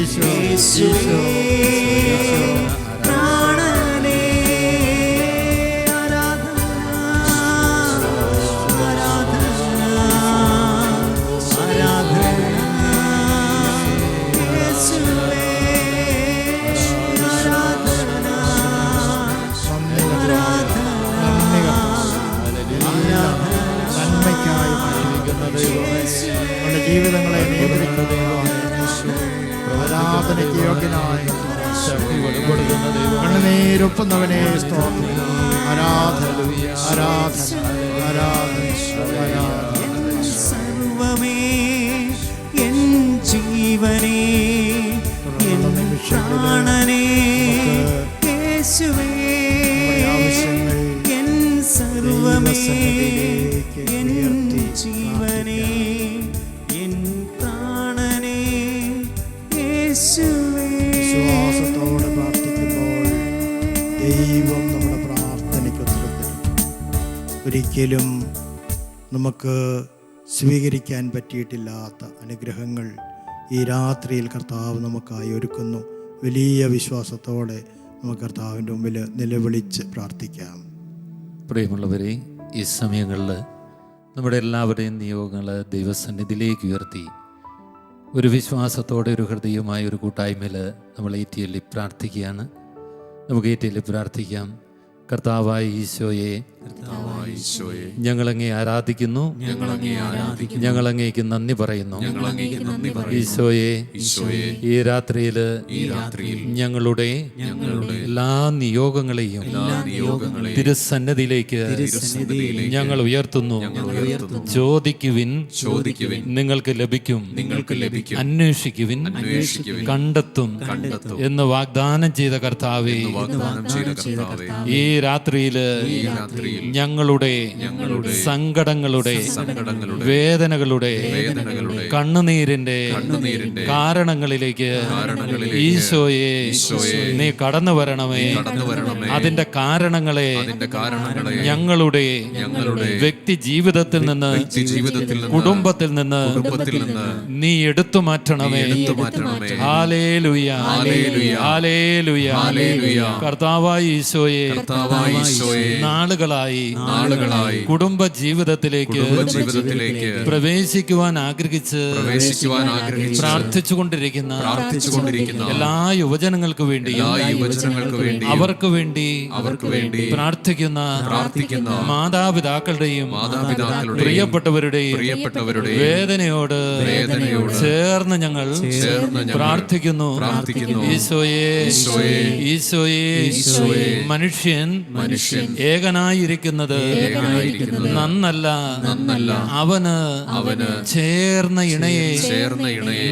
ഈശോ ഈശോ ഈശോ പ്രാണനേ ആരാധന ആരാധന ആരാധന യേശുവേ ആരാധന നന്മയ്ക്കായി മാറ്റിവെക്കുന്ന ദൈവമേ, നമ്മുടെ ജീവിതങ്ങളെ നിയന്ത്രിക്കുന്ന ദൈവമേ, ആരാധനയ്ക്ക് യോഗ്യനായ കണ്ണുനീരൊപ്പുന്നവനെ സ്തോത്രം. ആരാധന ആരാധന ആരാധന ആരാധന. സർവമേ എൻ ജീവനേ എൻ പ്രാണനേ യേശുവേ എൻ സർവമേ എൻ ജീവനേ എൻ പ്രാണനേ യേശുവേ. വിശ്വാസത്തോടെ പ്രാർത്ഥിക്കുമ്പോൾ ദൈവം നമ്മുടെ പ്രാർത്ഥനയ്ക്ക് ഉത്തരം തരും. ഒരിക്കലും നമുക്ക് സ്വീകരിക്കാൻ പറ്റിയിട്ടില്ലാത്ത അനുഗ്രഹങ്ങൾ ഈ രാത്രിയിൽ കർത്താവ് നമുക്കായി ഒരുക്കുന്നു. വലിയ വിശ്വാസത്തോടെ നമുക്ക് കർത്താവിൻ്റെ മുമ്പിൽ നിലവിളിച്ച് പ്രാർത്ഥിക്കാം. പ്രിയമുള്ളവരെ, ഈ സമയങ്ങളിൽ നമ്മുടെ എല്ലാവരുടെയും നിയോഗങ്ങൾ ദൈവസന്നിധിയിലേക്ക് ഉയർത്തി ഒരു വിശ്വാസത്തോടെ ഒരു ഹൃദയമായ ഒരു കൂട്ടായ്മയിൽ നമ്മൾ ഏറ്റിയല്ലി പ്രാർത്ഥിക്കുകയാണ്. നമുക്ക് ഏറ്റിയല്ലി പ്രാർത്ഥിക്കാം. കർത്താവായ ഈശോയെ, ഞങ്ങളങ്ങേ ആരാധിക്കുന്നു, ഞങ്ങളങ്ങേക്ക് നന്ദി പറയുന്നു. ഈശോയെ, ഈ രാത്രിയിൽ ഞങ്ങളുടെ എല്ലാ നിയോഗങ്ങളെയും തിരുസന്നിധിയിലേക്ക് ഞങ്ങൾ ഉയർത്തുന്നു. ചോദിക്കുവിൻ, നിങ്ങൾക്ക് ലഭിക്കും, അന്വേഷിക്കുവിൻ, കണ്ടെത്തും എന്ന് വാഗ്ദാനം ചെയ്ത കർത്താവേ, ഈ രാത്രിയില് ഞങ്ങളുടെ സങ്കടങ്ങളുടെ വേദനകളുടെ കണ്ണുനീരിന്റെ കാരണങ്ങളിലേക്ക് ഈശോയെ നീ കടന്നു വരണമേ. അതിന്റെ കാരണങ്ങളെ ഞങ്ങളുടെ വ്യക്തി ജീവിതത്തിൽ നിന്ന്, കുടുംബത്തിൽ നിന്ന് നീ എടുത്തു മാറ്റണമേ. ഹല്ലേലൂയ, ഹല്ലേലൂയ. കർത്താവായ ഈശോയെ, നാളുകളായി കുടുംബ ജീവിതത്തിലേക്ക് പ്രവേശിക്കുവാൻ ആഗ്രഹിച്ച് പ്രാർത്ഥിച്ചുകൊണ്ടിരിക്കുന്ന എല്ലാ യുവജനങ്ങൾക്ക് വേണ്ടി, അവർക്ക് വേണ്ടി പ്രാർത്ഥിക്കുന്ന മാതാപിതാക്കളുടെയും പ്രിയപ്പെട്ടവരുടെയും വേദനയോട് ചേർന്ന് ഞങ്ങൾ പ്രാർത്ഥിക്കുന്നു. ഈശോയെ, ഈശോയെ, മനുഷ്യൻ ഏകനായിരിക്കുന്നത് നന്നല്ല, അവന് ചേർന്ന ഇണയെ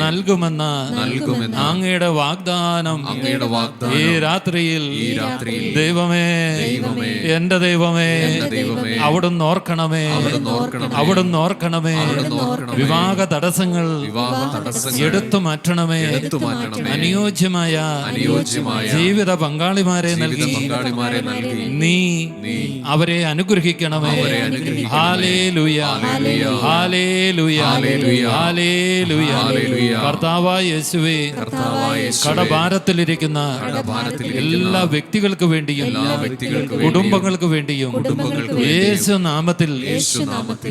നൽകുമെന്ന് അങ്ങയുടെ വാഗ്ദാനം ഈ രാത്രിയിൽ ദൈവമേ, എന്റെ ദൈവമേ, അവിടുന്ന് ഓർക്കണമേ, അവിടുന്ന് ഓർക്കണമേ. വിവാഹ തടസ്സങ്ങൾ എടുത്തു മാറ്റണമേ. അനുയോജ്യമായ ജീവിത പങ്കാളിമാരെ നൽകി നീ അവരെ അനുഗ്രഹിക്കണമേ. ഹല്ലേലൂയ, ഹല്ലേലൂയ, ഹല്ലേലൂയ. കർത്താവായ യേശുവേ, കടഭാരത്തിലിരിക്കുന്ന എല്ലാ വ്യക്തികൾക്ക് വേണ്ടിയും കുടുംബങ്ങൾക്ക് വേണ്ടിയും യേശു നാമത്തിൽ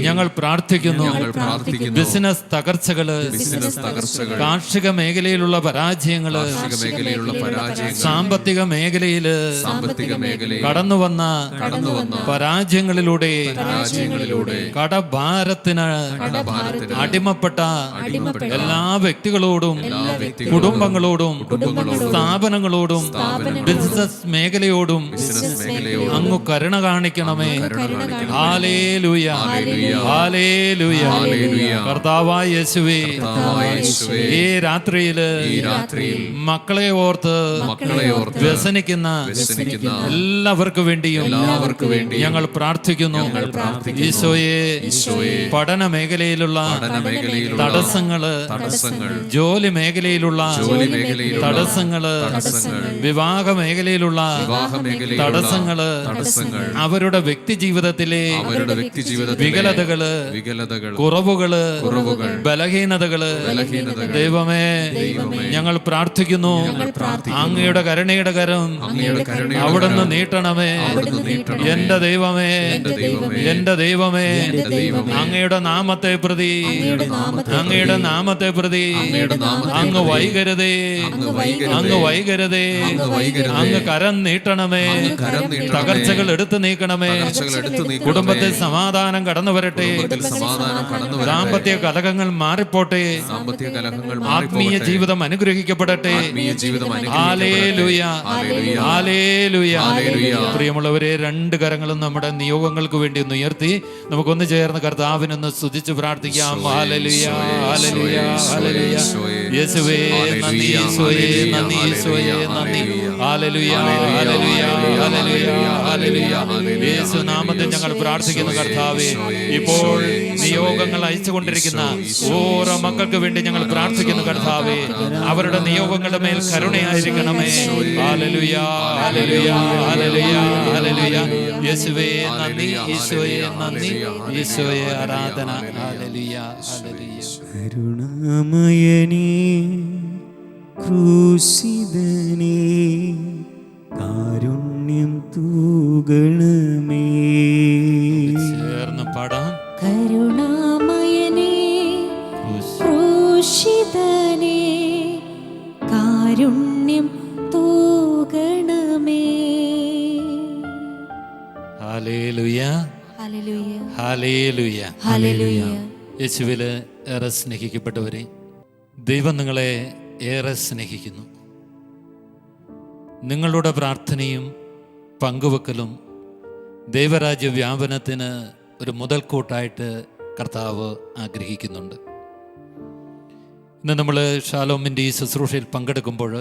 ഞങ്ങൾ പ്രാർത്ഥിക്കുന്നു. ബിസിനസ് തകർച്ചകള്, കാർഷിക മേഖലയിലുള്ള പരാജയങ്ങള്, സാമ്പത്തിക മേഖലയില് കടന്നു വന്ന പരാജയങ്ങളിലൂടെ കടഭാരത്തിന് അടിമപ്പെട്ട എല്ലാ വ്യക്തികളോടും കുടുംബങ്ങളോടും സ്ഥാപനങ്ങളോടും ബിസിനസ് മേഖലയോടും അങ്ങ് കരുണ കാണിക്കണമേ. ഹല്ലേലൂയ, ഹല്ലേലൂയ. കർത്താവായ യേശുവേ, ഈ രാത്രിയില് മക്കളെ ഓർത്ത് വ്യസനിക്കുന്ന എല്ലാവർക്കും വേണ്ടിയും ഞങ്ങൾ പ്രാർത്ഥിക്കുന്നു. ഈശോയെ, പഠന മേഖലയിലുള്ള തടസ്സങ്ങള്, ജോലി മേഖലയിലുള്ള തടസ്സങ്ങള്, വിവാഹ മേഖലയിലുള്ള തടസ്സങ്ങള്, അവരുടെ വ്യക്തി ജീവിതത്തിലെ വികലതകള്, കുറവുകള്, ബലഹീനതകള്, ദൈവമേ ഞങ്ങൾ പ്രാർത്ഥിക്കുന്നു. അങ്ങയുടെ കരുണയുടെ കരം അവിടുന്ന് നീട്ടണമേ. എന്റെ ദൈവമേ, എന്റെ ദൈവമേ, അങ്ങയുടെ നാമത്തെ പ്രതി, അങ്ങയുടെ നാമത്തെ പ്രതി അങ്ങ് വൈകരുതേ, അങ്ങ് വൈകരുതേ, അങ്ങ് കരം നീട്ടണമേ. തകർച്ചകൾ എടുത്തു നീക്കണമേ. കുടുംബത്തിൽ സമാധാനം കടന്നു വരട്ടെ. ദാമ്പത്യ കലഹങ്ങൾ മാറിപ്പോട്ടെ. ആത്മീയ ജീവിതം അനുഗ്രഹിക്കപ്പെടട്ടെ. Hallelujah, hallelujah. പ്രിയമുള്ളവരെ, രണ്ട് കരങ്ങളും നമ്മുടെ നിയോഗങ്ങൾക്ക് വേണ്ടി ഒന്ന് ഉയർത്തി നമുക്കൊന്ന് ചേർന്ന് കർത്താവിനൊന്ന് സ്തുതിച്ച് പ്രാർത്ഥിക്കാം. ഹല്ലേലൂയ, ഹല്ലേലൂയ, ഹല്ലേലൂയ. യേശുവേ നന്ദി, യേശുവേ നന്ദി, യേശുവേ നന്ദി. ഹല്ലേലൂയ, ഹല്ലേലൂയ, ഹല്ലേലൂയ, ഹല്ലേലൂയ. യേശു നാമത്തിൽ ഞങ്ങൾ പ്രാർത്ഥിക്കുന്നു കർത്താവേ. ഇപ്പോൾ നിയോഗങ്ങൾ അയച്ചുകൊണ്ടിരിക്കുന്ന ഓരോ മക്കൾക്ക് വേണ്ടി ഞങ്ങൾ പ്രാർത്ഥിക്കുന്നു കർത്താവേ. അവരുടെ നിയോഗങ്ങളുടെ മേൽ കരുണയായിരിക്കണമേ. ഹല്ലേലൂയ, ഹല്ലേലൂയ, ഹല്ലേലൂയ, ഹല്ലേലൂയ. യേശുവേ നന്ദി, ഈശോയെ നന്ദി, ഈശോയെ ആരാധന. Hallelujah, hallelujah. കരുണാമയനേ, ക്രൂശിതനേ, കാരുണ്യം തൂകണമേ. ചേർന്ന് പാടാം. കരുണാമയനേ, ക്രൂശിതനേ, കാരുണ്യം തൂകണമേ. ഹല്ലേലൂയ, ഹല്ലേലൂയ, ഹല്ലേലൂയ, ഹല്ലേലൂയ. യേശുവില് ഏറെ സ്നേഹിക്കപ്പെട്ടവരെ, ദൈവം നിങ്ങളെ ഏറെ സ്നേഹിക്കുന്നു. നിങ്ങളുടെ പ്രാർത്ഥനയും പങ്കുവെക്കലും ദൈവരാജ്യ വ്യാപനത്തിന് ഒരു മുതൽക്കൂട്ടായിട്ട് കർത്താവ് ആഗ്രഹിക്കുന്നുണ്ട്. ഇന്ന് നമ്മൾ ഷാലോമിൻ്റെ ഈ ശുശ്രൂഷയിൽ പങ്കെടുക്കുമ്പോൾ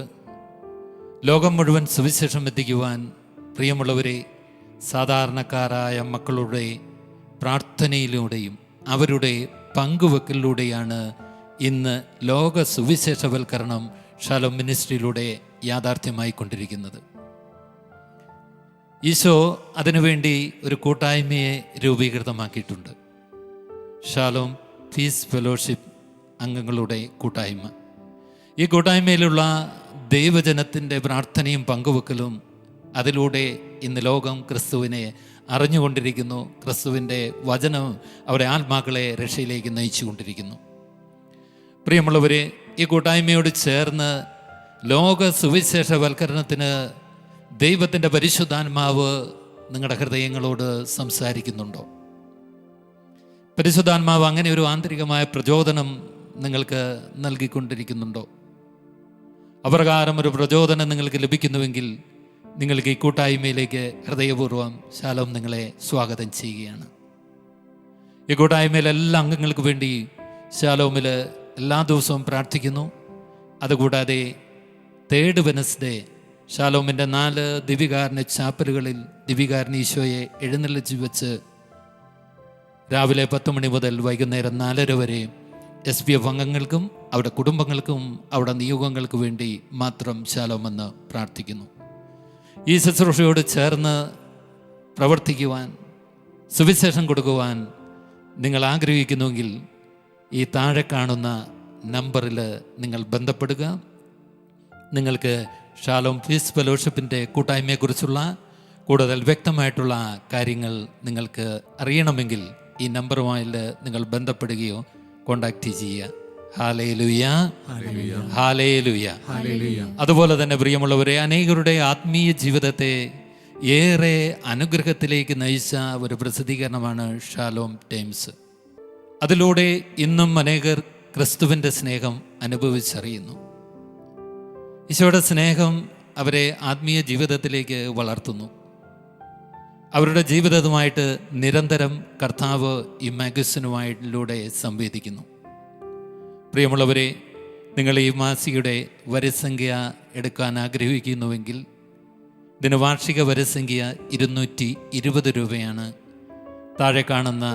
ലോകം മുഴുവൻ സുവിശേഷം എത്തിക്കുവാൻ പ്രിയമുള്ളവരെ, സാധാരണക്കാരായ മക്കളുടെ പ്രാർത്ഥനയിലൂടെയും അവരുടെ പങ്കുവെക്കലിലൂടെയാണ് ഇന്ന് ലോക സുവിശേഷവൽക്കരണം ഷാലോം മിനിസ്ട്രിയിലൂടെ യാഥാർത്ഥ്യമായിക്കൊണ്ടിരിക്കുന്നത്. ഈശോ അതിനുവേണ്ടി ഒരു കൂട്ടായ്മയെ രൂപീകൃതമാക്കിയിട്ടുണ്ട്. ഷാലോം പീസ് ഫെലോഷിപ്പ് അംഗങ്ങളുടെ കൂട്ടായ്മ. ഈ കൂട്ടായ്മയിലുള്ള ദൈവജനത്തിൻ്റെ പ്രാർത്ഥനയും പങ്കുവെക്കലും അതിലൂടെ ഇന്ന് ലോകം ക്രിസ്തുവിനെ അറിഞ്ഞുകൊണ്ടിരിക്കുന്നു. ക്രിസ്തുവിൻ്റെ വചനം അവരുടെ ആത്മാക്കളെ രക്ഷയിലേക്ക് നയിച്ചുകൊണ്ടിരിക്കുന്നു. പ്രിയമുള്ളവരെ, ഈ കൂട്ടായ്മയോട് ചേർന്ന് ലോക സുവിശേഷവൽക്കരണത്തിന് ദൈവത്തിൻ്റെ പരിശുദ്ധാത്മാവ് നിങ്ങളുടെ ഹൃദയങ്ങളോട് സംസാരിക്കുന്നുണ്ടോ? പരിശുദ്ധാത്മാവ് അങ്ങനെ ഒരു ആന്തരികമായ പ്രചോദനം നിങ്ങൾക്ക് നൽകിക്കൊണ്ടിരിക്കുന്നുണ്ടോ? അപ്രകാരം ഒരു പ്രചോദനം നിങ്ങൾക്ക് ലഭിക്കുന്നുവെങ്കിൽ നിങ്ങൾക്ക് ഈ കൂട്ടായ്മയിലേക്ക് ഹൃദയപൂർവ്വം ശാലോം നിങ്ങളെ സ്വാഗതം ചെയ്യുകയാണ്. ഈ കൂട്ടായ്മയിലെ എല്ലാ അംഗങ്ങൾക്ക് വേണ്ടി ശാലോമിൽ എല്ലാ ദിവസവും പ്രാർത്ഥിക്കുന്നു. അതുകൂടാതെ 3rd വെനസ്ഡേ ശാലോമിൻ്റെ 4 ദിവികാരന് ചാപ്പലുകളിൽ ദിവികാരന് ഈശോയെ എഴുന്നള്ളിച്ച് വെച്ച് രാവിലെ 10 മണി മുതൽ വൈകുന്നേരം 4:30 വരെ SPF അംഗങ്ങൾക്കും അവരുടെ കുടുംബങ്ങൾക്കും അവരുടെ നിയോഗങ്ങൾക്ക് വേണ്ടി മാത്രം ശാലോമെന്ന് പ്രാർത്ഥിക്കുന്നു. ഈ ശുശ്രൂഷയോട് ചേർന്ന് പ്രവർത്തിക്കുവാൻ, സുവിശേഷം കൊടുക്കുവാൻ നിങ്ങൾ ആഗ്രഹിക്കുന്നുവെങ്കിൽ ഈ താഴെ കാണുന്ന നമ്പറിൽ നിങ്ങൾ ബന്ധപ്പെടുക. നിങ്ങൾക്ക് ഷാലോം പീസ് ഫെലോഷിപ്പിൻ്റെ കൂട്ടായ്മയെക്കുറിച്ചുള്ള കൂടുതൽ വ്യക്തമായിട്ടുള്ള കാര്യങ്ങൾ നിങ്ങൾക്ക് അറിയണമെങ്കിൽ ഈ നമ്പറുമായിട്ട് നിങ്ങൾ ബന്ധപ്പെടുകയോ കോണ്ടാക്ട് ചെയ്യുക. Hallelujah, hallelujah. അതുപോലെ തന്നെ പ്രിയമുള്ളവരെ, അനേകരുടെ ആത്മീയ ജീവിതത്തെ ഏറെ അനുഗ്രഹത്തിലേക്ക് നയിച്ച ഒരു പ്രസിദ്ധീകരണമാണ് ഷാലോം ടൈംസ്. അതിലൂടെ ഇന്നും അനേകർ ക്രിസ്തുവിൻ്റെ സ്നേഹം അനുഭവിച്ചറിയുന്നു. ഈശോയുടെ സ്നേഹം അവരെ ആത്മീയ ജീവിതത്തിലേക്ക് വളർത്തുന്നു. അവരുടെ ജീവിതവുമായിട്ട് നിരന്തരം കർത്താവ് ഈ മാഗസിനുമായിലൂടെ സംവേദിക്കുന്നു. പ്രിയമുള്ളവരെ, നിങ്ങൾ ഈ മാസികയുടെ വരിസംഖ്യ എടുക്കാൻ ആഗ്രഹിക്കുന്നുവെങ്കിൽ ഇതിന് വാർഷിക വരിസംഖ്യ 220 രൂപയാണ്. താഴെ കാണുന്ന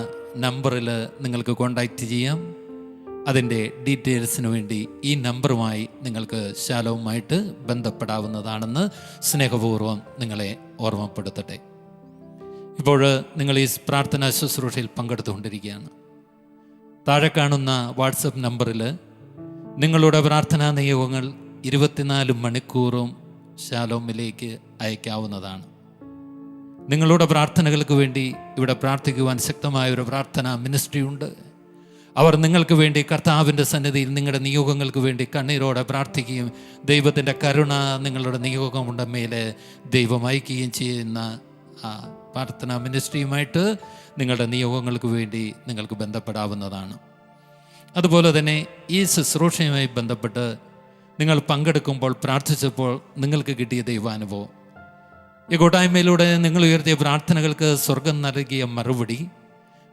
നമ്പറിൽ നിങ്ങൾക്ക് കോൺടാക്റ്റ് ചെയ്യാം. അതിൻ്റെ ഡീറ്റെയിൽസിന് വേണ്ടി ഈ നമ്പറുമായി നിങ്ങൾക്ക് ശാലോവുമായിട്ട് ബന്ധപ്പെടാവുന്നതാണെന്ന് സ്നേഹപൂർവ്വം നിങ്ങളെ ഓർമ്മപ്പെടുത്തട്ടെ. ഇപ്പോൾ നിങ്ങൾ ഈ പ്രാർത്ഥനാ ശുശ്രൂഷയിൽ പങ്കെടുത്തുകൊണ്ടിരിക്കുകയാണ്. താഴെ കാണുന്ന വാട്സപ്പ് നമ്പറിൽ നിങ്ങളുടെ പ്രാർത്ഥനാ നിയോഗങ്ങൾ 24 മണിക്കൂറും ശാലോമിലേക്ക് അയക്കാവുന്നതാണ്. നിങ്ങളുടെ പ്രാർത്ഥനകൾക്ക് വേണ്ടി ഇവിടെ പ്രാർത്ഥിക്കുവാൻ ശക്തമായൊരു പ്രാർത്ഥനാ മിനിസ്ട്രി ഉണ്ട്. അവർ നിങ്ങൾക്ക് വേണ്ടി കർത്താവിൻ്റെ സന്നിധിയിൽ നിങ്ങളുടെ നിയോഗങ്ങൾക്ക് വേണ്ടി കണ്ണീരോടെ പ്രാർത്ഥിക്കുകയും ദൈവത്തിൻ്റെ കരുണ നിങ്ങളുടെ നിയോഗങ്ങളുടെ മേലെ ദൈവം അയക്കുകയും ചെയ്യുന്ന ആ പ്രാർത്ഥനാ മിനിസ്ട്രിയുമായിട്ട് നിങ്ങളുടെ നിയോഗങ്ങൾക്ക് വേണ്ടി നിങ്ങൾക്ക് ബന്ധപ്പെടാവുന്നതാണ്. അതുപോലെ തന്നെ ഈ ശുശ്രൂഷയുമായി ബന്ധപ്പെട്ട് നിങ്ങൾ പങ്കെടുക്കുമ്പോൾ പ്രാർത്ഥിച്ചപ്പോൾ നിങ്ങൾക്ക് കിട്ടിയ ദൈവാനുഭവം, ഈ കൂട്ടായ്മയിലൂടെ നിങ്ങൾ ഉയർത്തിയ പ്രാർത്ഥനകൾക്ക് സ്വർഗം നൽകിയ മറുപടി,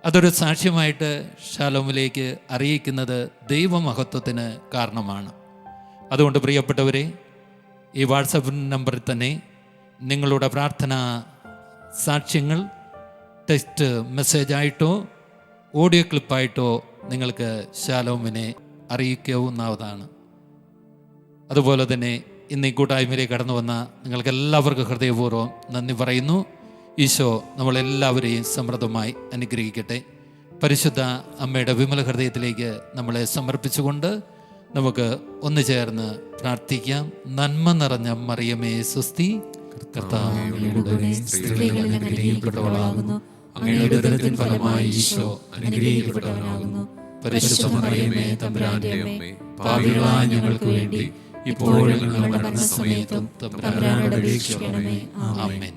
അതൊരു സാക്ഷ്യമായിട്ട് ശാലോമിലേക്ക് അറിയിക്കുന്നത് ദൈവമഹത്വത്തിന് കാരണമാണ്. അതുകൊണ്ട് പ്രിയപ്പെട്ടവരെ, ഈ വാട്സപ്പ് നമ്പറിൽ തന്നെ നിങ്ങളുടെ പ്രാർത്ഥന സാക്ഷ്യങ്ങൾ ടെക്സ്റ്റ് മെസ്സേജായിട്ടോ ഓഡിയോ ക്ലിപ്പായിട്ടോ നിങ്ങൾക്ക് ശാലോമിനെ അറിയിക്കാവുന്നതാണ്. അതുപോലെ തന്നെ ഇന്ന് ഈ കൂട്ടായ്മയിലേക്ക് കടന്നു വന്ന നിങ്ങൾക്ക് എല്ലാവർക്കും ഹൃദയപൂർവ്വം നന്ദി പറയുന്നു. ഈശോ നമ്മളെല്ലാവരെയും സമൃദ്ധമായി അനുഗ്രഹിക്കട്ടെ. പരിശുദ്ധ അമ്മയുടെ വിമല ഹൃദയത്തിലേക്ക് നമ്മളെ സമർപ്പിച്ചുകൊണ്ട് നമുക്ക് ഒന്ന് ചേർന്ന് പ്രാർത്ഥിക്കാം. നന്മ നിറഞ്ഞ മറിയമേ സ്വസ്തി, കർത്താവ് അങ്ങയുടെ കൂടെ സ്ത്രീകളിൽ അനുഗ്രഹിക്കപ്പെട്ടവളാകുന്നു. അങ്ങയുടെ ഉദരത്തിൻ ഫലമായി ഈശോ അനുഗ്രഹിക്കപ്പെട്ടവനാകുന്നു. പരിശുദ്ധ മറിയമേ തമ്പുരാന്റെ അമ്മേ, പാപികളായ ഞങ്ങൾക്ക് വേണ്ടി ഇപ്പോഴും ഞങ്ങളുടെ മരണസമയത്തും തമ്പുരാനോട് അപേക്ഷിക്കണമേ. ആമേൻ.